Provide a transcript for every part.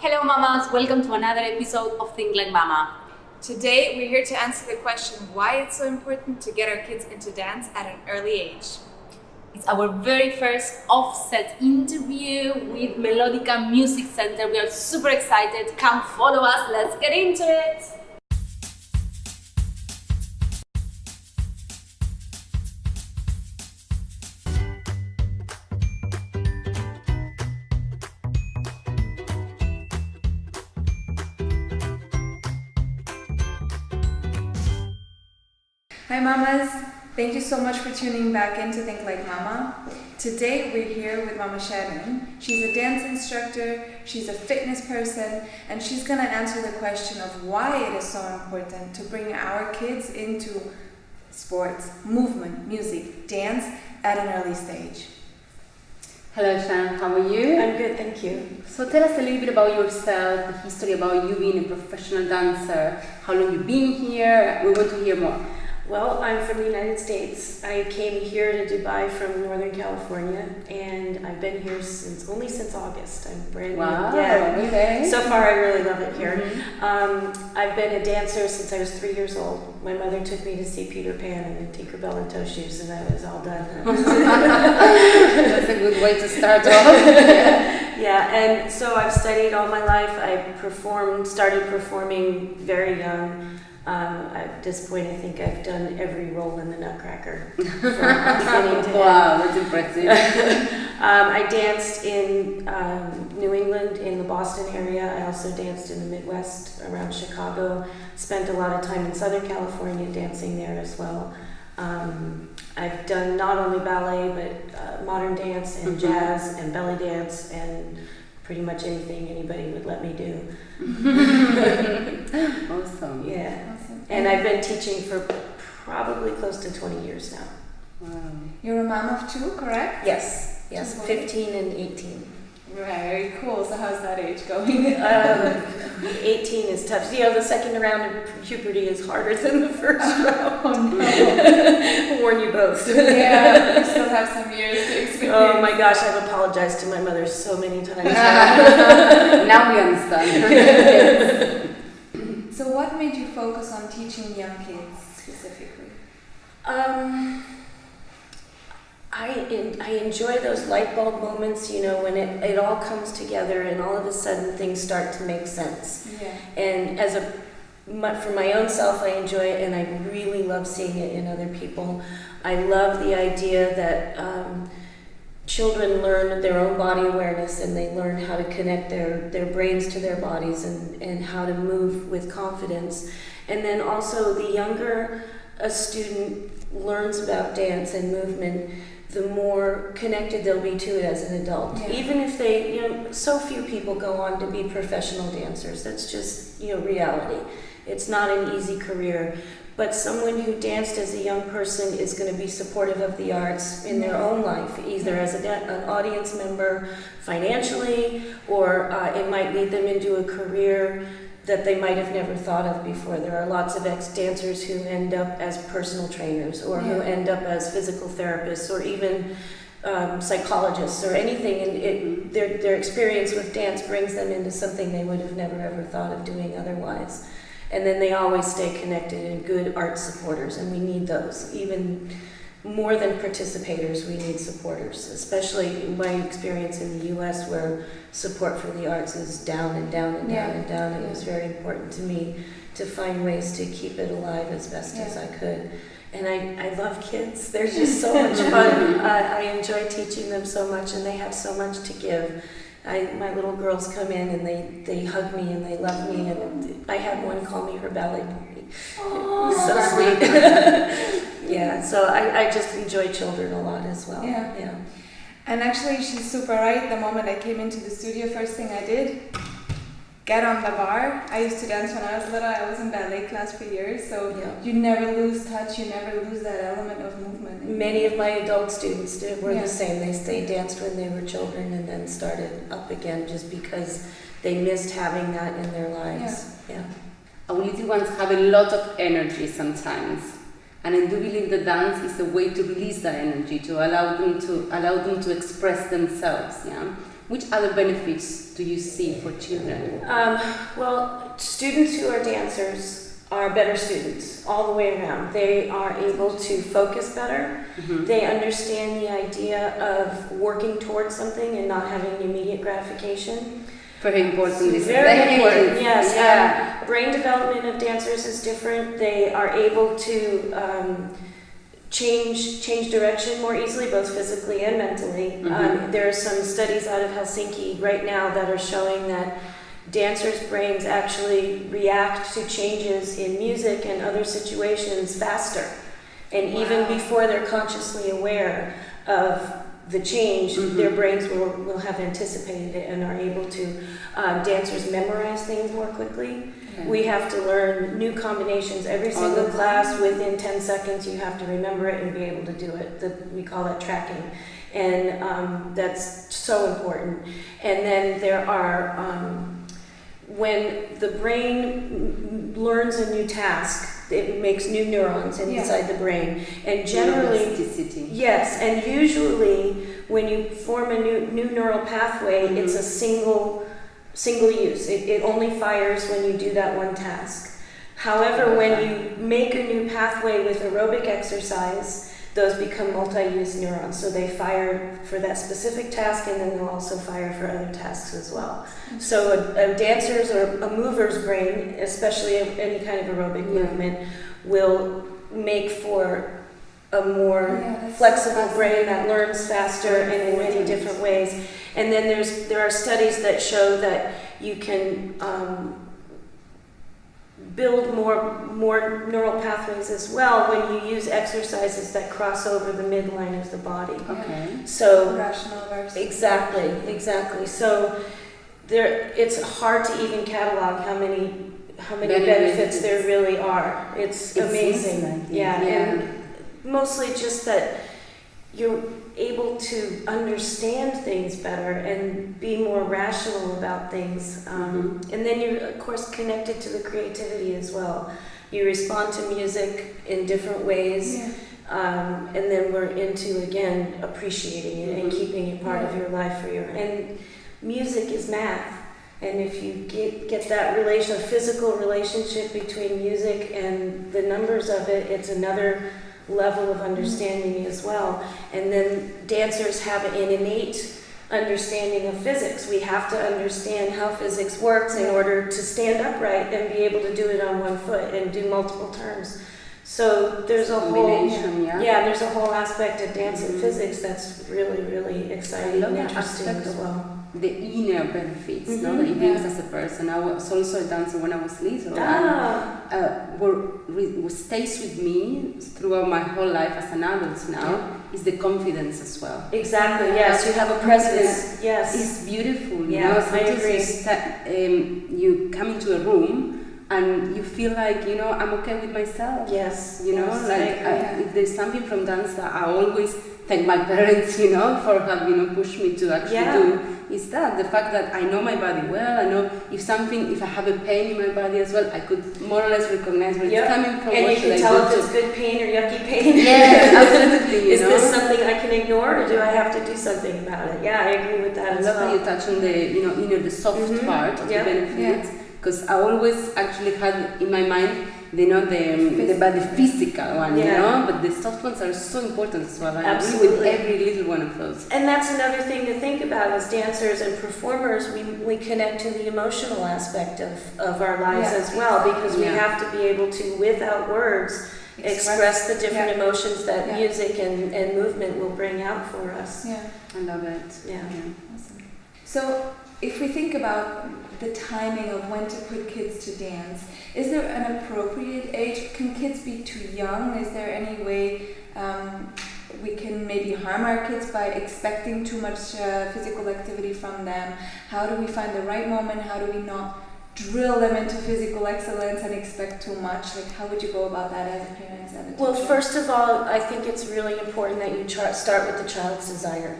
Hello mamas, welcome to another episode of Think Like Mama. Today we're here to answer the question why it's so important to get our kids into dance at an early age. It's our very first offset interview with Melodica Music Center. We are super excited. Come follow us, let's get into it. Hi mamas, thank you so much for tuning back in to Think Like Mama. Today we're here with Mama Shannon. She's a dance instructor, she's a fitness person, and she's gonna answer the question of why it is so important to bring our kids into sports, movement, music, dance at an early stage. Hello Shan, how are you? I'm good, thank you. So tell us a little bit about yourself, the history about you being a professional dancer, how long you've been here. We want to hear more. Well, I'm from the United States. I came here to Dubai from Northern California, and I've been here only since August. I'm brand new. Wow, yeah. okay. So far, I really love it here. Mm-hmm. I've been a dancer since I was 3 years old. My mother took me to see Peter Pan and Tinkerbell and Toe Shoes, and I was all done. That's a good way to start off. Yeah, and so I've studied all my life. I started performing very young. At this point, I think I've done every role in the Nutcracker. From beginning to Wow, that's impressive. I danced in New England, in the Boston area. I also danced in the Midwest, around Chicago. Spent a lot of time in Southern California dancing there as well. I've done not only ballet, but modern dance and jazz and belly dance and pretty much anything anybody would let me do. Awesome. Yeah. Awesome. And I've been teaching for probably close to 20 years now. Wow. You're a mom of two, correct? Yes, 15 and 18. Very cool. So how's that age going? 18 is tough. You know, the second round of puberty is harder than the first round. Oh no. Warn you both. Yeah, you still have some years to experience. Oh my gosh, I've apologized to my mother so many times. Now we understand. So what made you focus on teaching young kids specifically? I enjoy those light bulb moments, you know, when it all comes together and all of a sudden things start to make sense. Yeah. And for my own self, I enjoy it, and I really love seeing it in other people. I love the idea that children learn their own body awareness, and they learn how to connect their brains to their bodies and how to move with confidence. And then also the younger a student learns about dance and movement, the more connected they'll be to it as an adult. Yeah. Even if they, so few people go on to be professional dancers. That's just, reality. It's not an easy career. But someone who danced as a young person is going to be supportive of the arts in their own life, either as an audience member financially, or it might lead them into a career that they might have never thought of before. There are lots of ex-dancers who end up as personal trainers, or who end up as physical therapists, or even psychologists, or anything. And their experience with dance brings them into something they would have never ever thought of doing otherwise. And then they always stay connected and good art supporters, and we need those. Even more than participators, we need supporters, especially in my experience in the U.S., where support for the arts is down and down and down and down. It was very important to me to find ways to keep it alive as best as I could. And I love kids. They're just so much fun. I enjoy teaching them so much, and they have so much to give. My little girls come in and they hug me and they love me, and I had one call me her ballet bunny. So sweet. Yeah, so I just enjoy children a lot as well. Yeah. And actually, she's super right. The moment I came into the studio, first thing I did, get on the bar. I used to dance when I was little. I was in ballet class for years, so you never lose touch. You never lose that element of movement. Many of my adult students were the same. They danced when they were children and then started up again just because they missed having that in their lives. Yeah. Our little ones have a lot of energy sometimes. And I do believe that dance is a way to release that energy, to allow them to express themselves. Yeah. Which other benefits do you see for children? Well, students who are dancers are better students all the way around. They are able to focus better. Mm-hmm. They understand the idea of working towards something and not having immediate gratification. Very important. Very important, yes. Yeah. Brain development of dancers is different. They are able to change direction more easily, both physically and mentally. Mm-hmm. There are some studies out of Helsinki right now that are showing that dancers' brains actually react to changes in music and other situations faster. And even before they're consciously aware of the change, their brains will have anticipated it and are able to. Dancers memorize things more quickly. Okay. We have to learn new combinations every single class. Within 10 seconds, you have to remember it and be able to do it. We call that tracking. And that's so important. And then there are, when the brain learns a new task, it makes new neurons inside the brain. And generally, yes, and usually when you form a new neural pathway, it's a single use. It only fires when you do that one task. However, when you make a new pathway with aerobic exercise, those become multi-use neurons. So they fire for that specific task, and then they'll also fire for other tasks as well. So a dancer's or a mover's brain, especially any kind of aerobic movement, will make for a more flexible brain that learns faster and in many different ways. And then there are studies that show that you can build more neural pathways as well when you use exercises that cross over the midline of the body. Okay. So rational versus exactly. So it's hard to even catalog how many benefits there really are. It's amazing. And mostly just that you're able to understand things better and be more rational about things. And then you're, of course, connected to the creativity as well. You respond to music in different ways. And then we're into, again, appreciating it and keeping it part of your life. And music is math. And if you get that physical relationship between music and the numbers of it, it's another level of understanding as well. And then dancers have an innate understanding of physics. We have to understand how physics works in order to stand upright and be able to do it on one foot and do multiple turns. So there's a whole there's a whole aspect of dance and physics that's really, really exciting and interesting as well. The inner benefits, no, that it brings as a person. I was also a dancer when I was little. What stays with me throughout my whole life as an adult now is the confidence as well. Exactly. Yes, you have a presence. Yes, it's beautiful. You know, I agree. You come into a room and you feel like, I'm okay with myself. Yes. If there's something from dance that I always thank my parents, for having, pushed me to actually do, is that the fact that I know my body well. I know if I have a pain in my body as well, I could more or less recognize where it's coming from. And you can tell if it's good pain or yucky pain. Yes, absolutely. Is this something I can ignore, or do I have to do something about it? Yeah, I agree with that as well. I love how you touch on the, the soft part of the benefits, because I always actually had in my mind, the physical one, but the soft ones are so important as well. I agree with every little one of those. And that's another thing to think about as dancers and performers. We connect to the emotional aspect of our lives as well, because we have to be able to, without words, express the different emotions that music and movement will bring out for us. Yeah, I love it. Yeah. Awesome. So if we think about the timing of when to put kids to dance, is there an appropriate age? Can kids be too young? Is there any way we can maybe harm our kids by expecting too much physical activity from them? How do we find the right moment? How do we not drill them into physical excellence and expect too much? Like, how would you go about that as parents and a teacher? Well, first of all, I think it's really important that you start with the child's desire.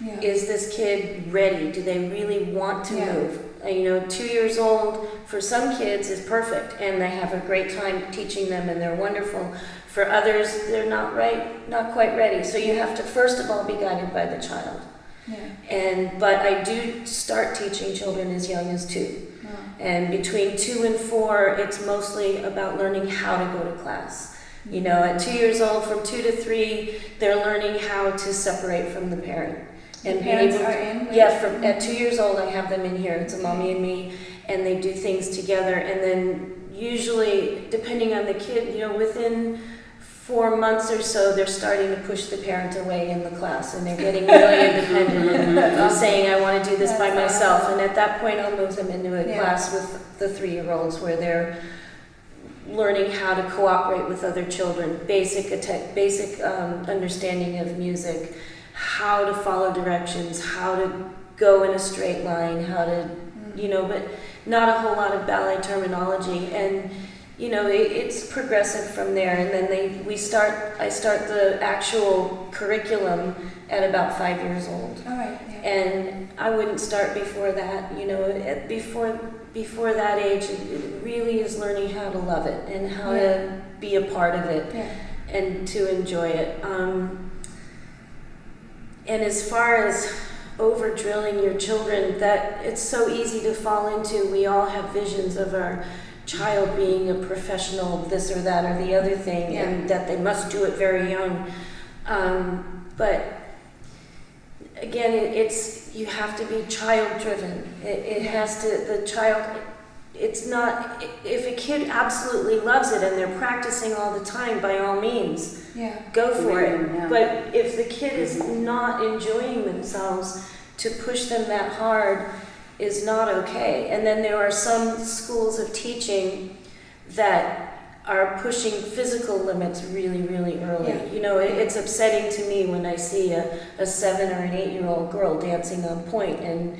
Yeah. Is this kid ready? Do they really want to move? 2 years old for some kids is perfect, and they have a great time teaching them, and they're wonderful. For others, they're not quite ready. So you have to first of all be guided by the child. But I do start teaching children as young as 2. Wow. And between 2 and 4, it's mostly about learning how to go to class. You know, at 2 years old, from 2 to 3, they're learning how to separate from the parent. And parents are in? at 2 years old, I have them in here. It's a mommy and me, and they do things together. And then usually, depending on the kid, you know, within 4 months or so, they're starting to push the parent away in the class, and they're getting really independent and saying, I want to do this by myself. And at that point, I'll move them into a class with the 3-year-olds where they're learning how to cooperate with other children, basic understanding of music, how to follow directions, how to go in a straight line, how to, you know, but not a whole lot of ballet terminology. And you know, it's progressive from there, and then I start the actual curriculum at about 5 years old. All right. Yeah. And I wouldn't start before that. You know, before that age, it really is learning how to love it and how to be a part of it and to enjoy it. And as far as over drilling your children, that it's so easy to fall into. We all have visions of our child being a professional, this or that or the other thing, and that they must do it very young. But again, it's you have to be child driven. It has to, the child, it's not, if a kid absolutely loves it and they're practicing all the time, by all means, go for it. But if the kid is not enjoying themselves, to push them that hard is not okay. And then there are some schools of teaching that are pushing physical limits really, really early. You know, it's upsetting to me when I see a 7 or an 8-year-old girl dancing on point and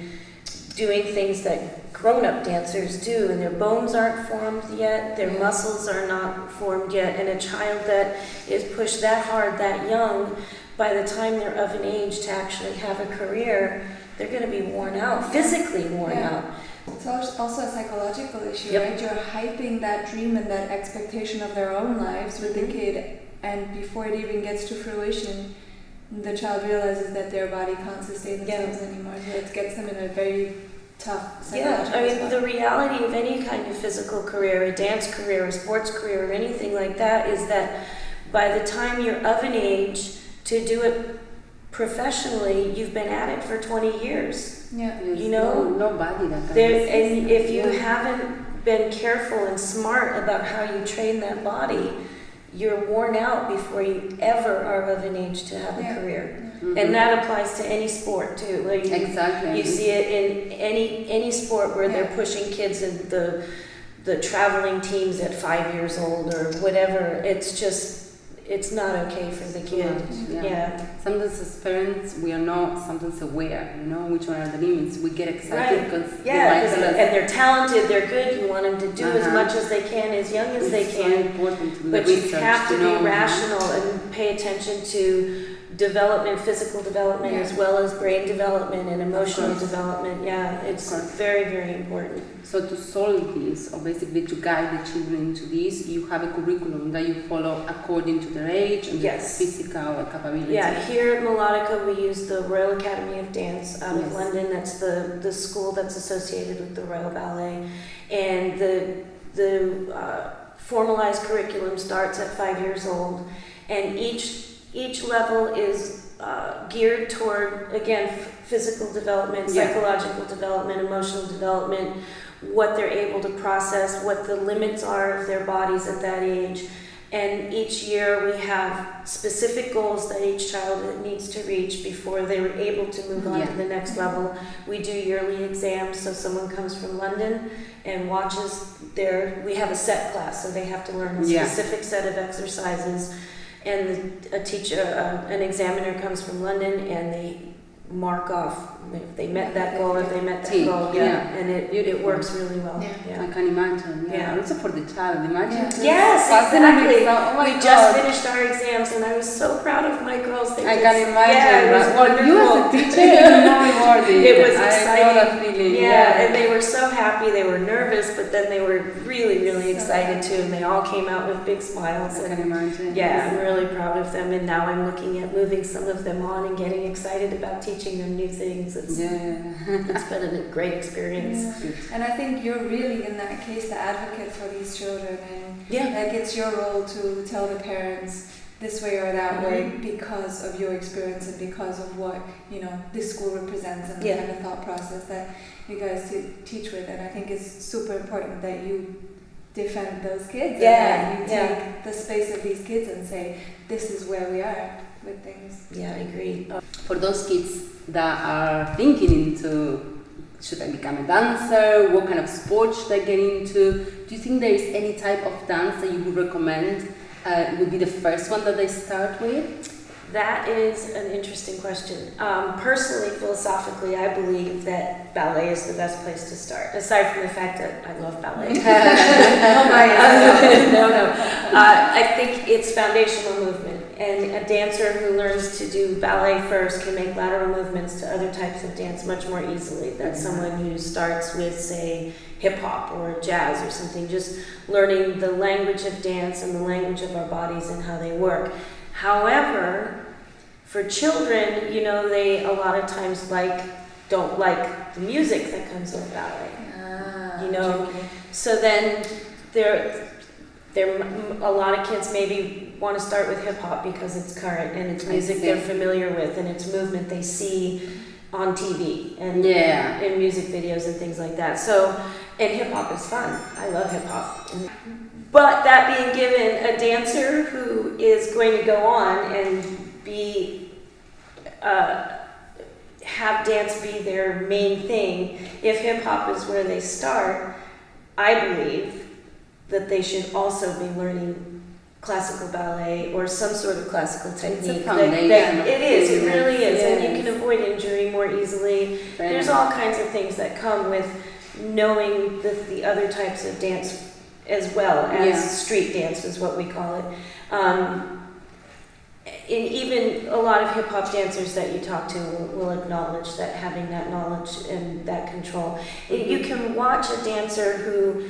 doing things that grown-up dancers do, and their bones aren't formed yet, their muscles are not formed yet, and a child that is pushed that hard that young, by the time they're of an age to actually have a career, they're going to be worn out, physically worn out. It's also a psychological issue, right? You're hyping that dream and that expectation of their own lives with the kid, and before it even gets to fruition, the child realizes that their body can't sustain themselves anymore. So it gets them in a very tough psychological I mean, spot. the reality of any kind of physical career, a dance career, a sports career, or anything like that, is that by the time you're of an age to do it professionally, you've been at it for 20 years. You know, nobody that can. And if you haven't been careful and smart about how you train that body, you're worn out before you ever are of an age to have a career. And that applies to any sport too. Like you see it in any sport where they're pushing kids in the traveling teams at 5 years old or whatever. It's not okay for the kid. Sometimes as parents, we are not sometimes aware, you know, which one are the limits. We get excited because and they're talented, they're good. You want them to do as much as they can, as young as they can. So important to do but the you have to be rational and pay attention to development, physical development, as well as brain development and emotional development. It's very, very important. So to solve this, or basically to guide the children into this, you have a curriculum that you follow according to their age and their physical capability. Here at Melodica, we use the Royal Academy of Dance out of London. That's the school that's associated with the Royal Ballet. And the formalized curriculum starts at 5 years old. And each level is geared toward, again, physical development, psychological development, emotional development, what they're able to process, what the limits are of their bodies at that age. And each year we have specific goals that each child needs to reach before they were able to move on to the next level. We do yearly exams, so someone comes from London and watches we have a set class, so they have to learn a specific set of exercises. And a teacher, an examiner comes from London, and they mark off If they met that goal, if they met that Team, goal, yeah. and it works really well. Yeah. I can imagine. Yeah. Also for the child, imagine. Yes, passing an exactly. exam. Oh my We God. just finished our exams, and I was so proud of my girls. I can imagine. Yeah, it was Well, you as a wonderful. teacher, it's more rewarding. It was I know exciting. that feeling. Yeah, and they were so happy. They were nervous, but then they were really, really excited too, and they all came out with big smiles. I And can imagine. yeah, I'm really proud of them, and now I'm looking at moving some of them on and getting excited about teaching them new things. It's been a great experience. Yeah. And I think you're really, in that case, the advocate for these children, and Yeah. like it's your role to tell the parents this way or that way because of your experience and because of what this school represents and the Yeah. kind of thought process that you guys teach with. And I think it's super important that you defend those kids and that you take the space of these kids and say, this is where we are with things. Yeah, I agree. For those kids that are thinking into, should I become a dancer, what kind of sports should I get into, do you think there is any type of dance that you would recommend would be the first one that they start with? That is an interesting question. Personally, philosophically, I believe that ballet is the best place to start, aside from the fact that I love ballet. No. I think it's foundational movement, and a dancer who learns to do ballet first can make lateral movements to other types of dance much more easily than someone who starts with, say, hip-hop or jazz or something, just learning the language of dance and the language of our bodies and how they work. However, for children, they a lot of times don't like the music that comes with ballet. So then a lot of kids maybe want to start with hip hop because it's current and it's music they're familiar with and it's movement they see on TV and in music videos and things like that. And hip hop is fun. I love hip hop. But that being given, a dancer who is going to go on and have dance be their main thing, if hip hop is where they start, I believe that they should also be learning classical ballet or some sort of classical technique. It is, it really is, and you can avoid injury more easily. There's all kinds of things that come with knowing the other types of dance as well as street dance is what we call it. And even a lot of hip-hop dancers that you talk to will acknowledge that having that knowledge and that control. You can watch a dancer who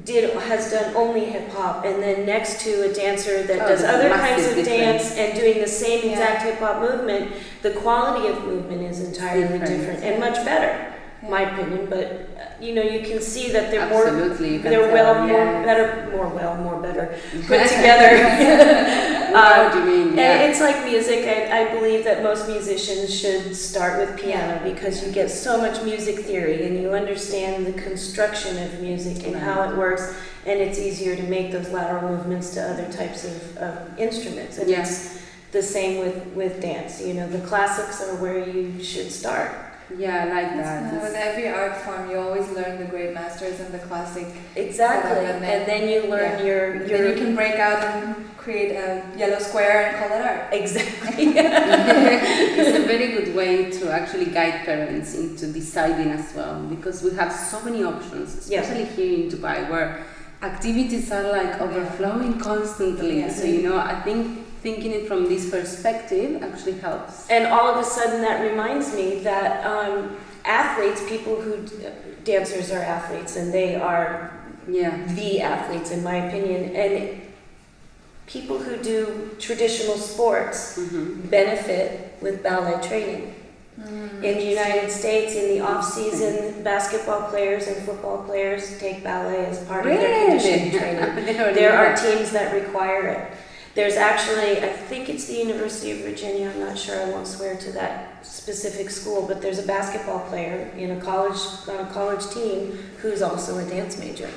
has done only hip-hop and then next to a dancer that does other kinds of dance and doing the same exact hip-hop movement, the quality of movement is entirely different and much better, my opinion, but you can see that they're more better put together. What do you mean? And it's like music. I believe that most musicians should start with piano because you get so much music theory and you understand the construction of music and how it works, and it's easier to make those lateral movements to other types of instruments. And it's the same with dance. The classics are where you should start. Yeah, I like that. With every art form, you always learn the great masters and the classic. Exactly, and then you learn your. Then you can break out and create a yellow square and call it art. Exactly. It's a very good way to actually guide parents into deciding as well, because we have so many options, especially here in Dubai, where activities are overflowing constantly. So I think thinking it from this perspective actually helps. And all of a sudden that reminds me that dancers are athletes and they are the athletes in my opinion, and people who do traditional sports benefit with ballet training. In the United States, in the off-season, basketball players and football players take ballet as part of their conditioning training. There are teams that require it. There's actually, I think it's the University of Virginia, I'm not sure, I won't swear to that specific school, but there's a basketball player on a college team who's also a dance major.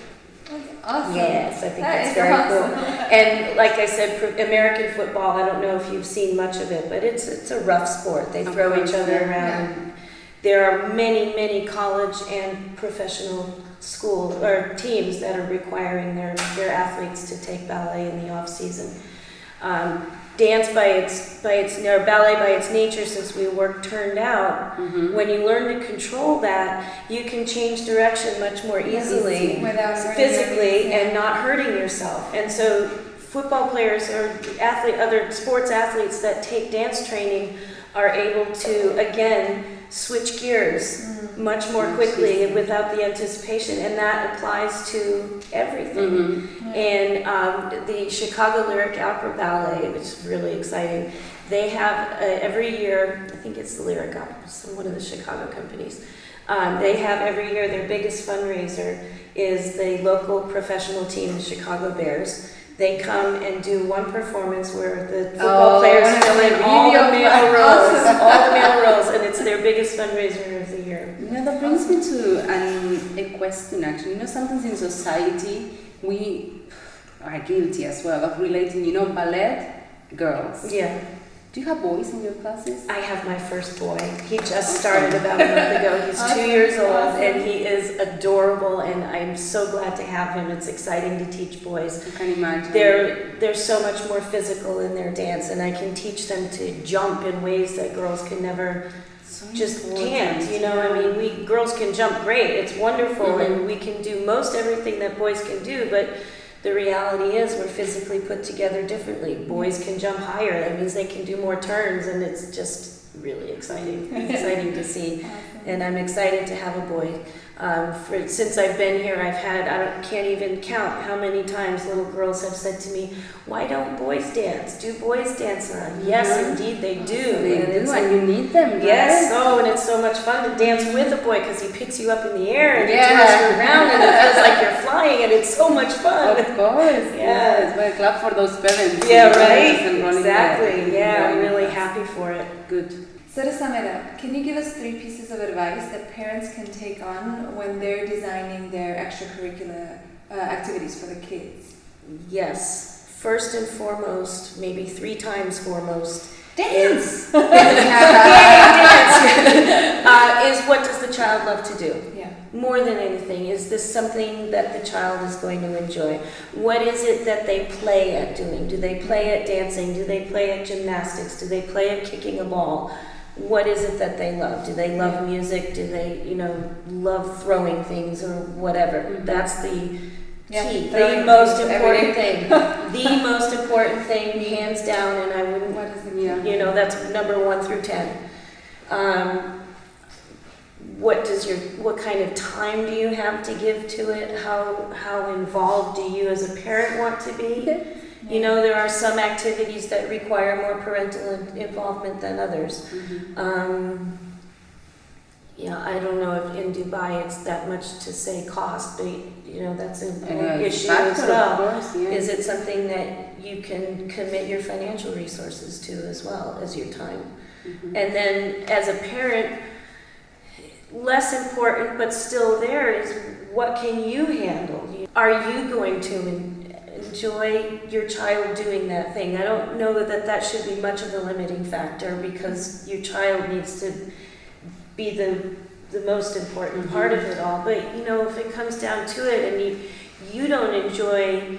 Awesome. Yes, I think that's very cool. And like I said, American football, I don't know if you've seen much of it, but it's a rough sport. They throw each other around. There are many, many college and professional school or teams that are requiring their athletes to take ballet in the off season. dance or ballet by its nature, since we work turned out, when you learn to control that, you can change direction much more easily physically and not hurting yourself. And so football players or other sports athletes that take dance training are able to, again, switch gears much more quickly without the anticipation, and that applies to everything. And the Chicago Lyric Opera Ballet, which is really exciting, they have every year, I think it's the Lyric Opera, it's one of the Chicago companies, they have every year their biggest fundraiser is the local professional team, the Chicago Bears. They come and do one performance where the football players fill in all the male roles, and it's their biggest fundraiser of the year. That brings me to a question, actually. Sometimes in society we are guilty as well of relating, ballet girls. Yeah. Do you have boys in your classes? I have my first boy. He just started about a month ago. He's 2 years old, and he is adorable, and I'm so glad to have him. It's exciting to teach boys. I can imagine. They're so much more physical in their dance, and I can teach them to jump in ways that girls can never can't. Girls can jump great. It's wonderful, and we can do most everything that boys can do, but the reality is we're physically put together differently. Boys can jump higher. That means they can do more turns, and it's just really exciting. Exciting to see. And I'm excited to have a boy. Since I've been here, can't even count how many times little girls have said to me, "Why don't boys dance? Do boys dance around?" Yes, indeed they do. And you need them, right? Yes, and it's so much fun to dance with a boy because he picks you up in the air and he turns you around and it feels like you're flying, and it's so much fun. Of course, yes. Well, clap for those parents. Yeah, right? Exactly. Yeah, I'm really happy for it. Good. So to sum it up, can you give us 3 pieces of advice that parents can take on when they're designing their extracurricular activities for the kids? Yes. First and foremost, maybe 3 times foremost, Dance! Is what does the child love to do? Yeah. More than anything, is this something that the child is going to enjoy? What is it that they play at doing? Do they play at dancing? Do they play at gymnastics? Do they play at kicking a ball? What is it that they love? Do they love music? Do they, love throwing things or whatever? That's the key, the most important thing. The most important thing, hands down, and I wouldn't, that's number 1 through 10. What kind of time do you have to give to it? How involved do you as a parent want to be? There are some activities that require more parental involvement than others. I don't know if in Dubai it's that much to say cost, but that's an issue as well. Course, yeah. Is it something that you can commit your financial resources to as well as your time? And then as a parent, less important but still there is, what can you handle? Are you going to enjoy your child doing that thing? I don't know that should be much of a limiting factor, because your child needs to be the most important part of it all. But if it comes down to it and you don't enjoy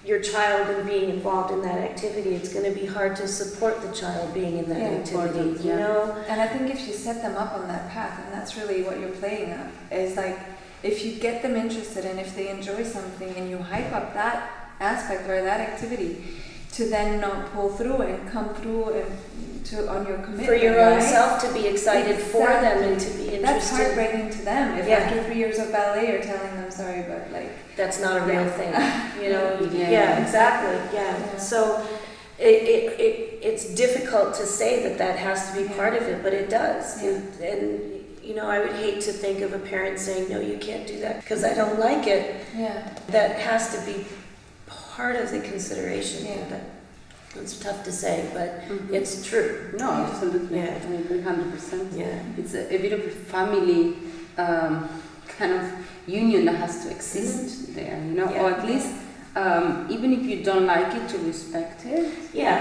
your child and being involved in that activity, it's going to be hard to support the child being in that activity, And I think if you set them up on that path, and that's really what you're playing at, is like, if you get them interested and if they enjoy something and you hype up that aspect or that activity, to then not pull through and come through and on your commitment. For your own self to be excited for them and to be interested. That's heartbreaking to them if after 3 years of ballet you're telling them, sorry, but that's not a real thing. Exactly. Yeah. So it's difficult to say that has to be part of it, but it does. Yeah. And I would hate to think of a parent saying, no, you can't do that because I don't like it. Yeah. That has to be part of the consideration. Yeah. But it's tough to say, but it's true. No, absolutely. Yeah. I agree 100%. Yeah. It's a bit of a family kind of union that has to exist there, or at least even if you don't like it, to respect it. Yeah.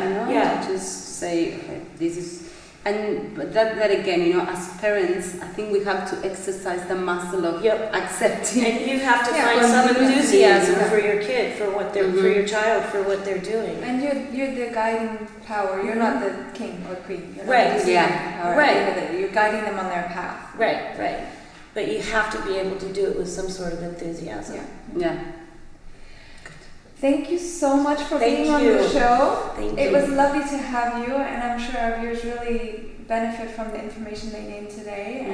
To just say, okay, this is but that again, you know, as parents, I think we have to exercise the muscle of accepting. And you have to Yeah, find some enthusiasm yeah. for your kid, for what they're, for your child, for what they're doing. And you're the guiding power. You're not the king or queen. You're not Right. the Yeah. guiding power. Right. At the end of the day. You're guiding them on their path. Right, right. But you have to be able to do it with some sort of enthusiasm. Yeah. Yeah. Thank you so much for Thank being on you. the show. Thank It you. was lovely to have you, and I'm sure our viewers really benefit from the information they gained today.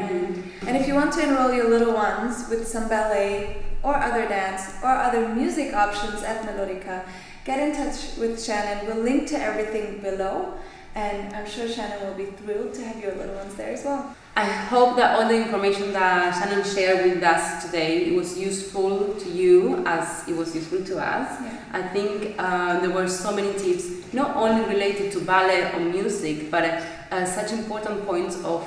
And if you want to enroll your little ones with some ballet or other dance or other music options at Melodica, get in touch with Shannon. We'll link to everything below, and I'm sure Shannon will be thrilled to have your little ones there as well. I hope that all the information that Shannon shared with us today was useful to you as it was useful to us. Yeah. I think there were so many tips, not only related to ballet or music, but such important points of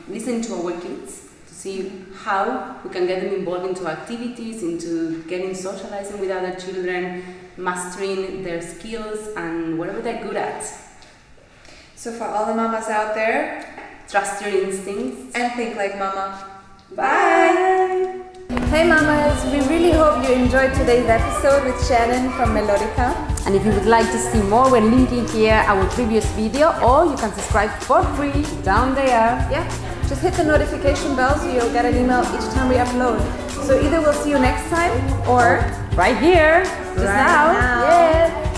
listening to our kids, to see how we can get them involved into activities, into getting socializing with other children, mastering their skills and whatever they're good at. So for all the mamas out there, Trust your instincts. and think like mama. Bye! Hey mamas, we really hope you enjoyed today's episode with Shannon from Melodica. And if you would like to see more, we're linking here our previous video, or you can subscribe for free down there. Yeah, just hit the notification bell so you'll get an email each time we upload. So either we'll see you next time or Right here, just Right now. now. Yes.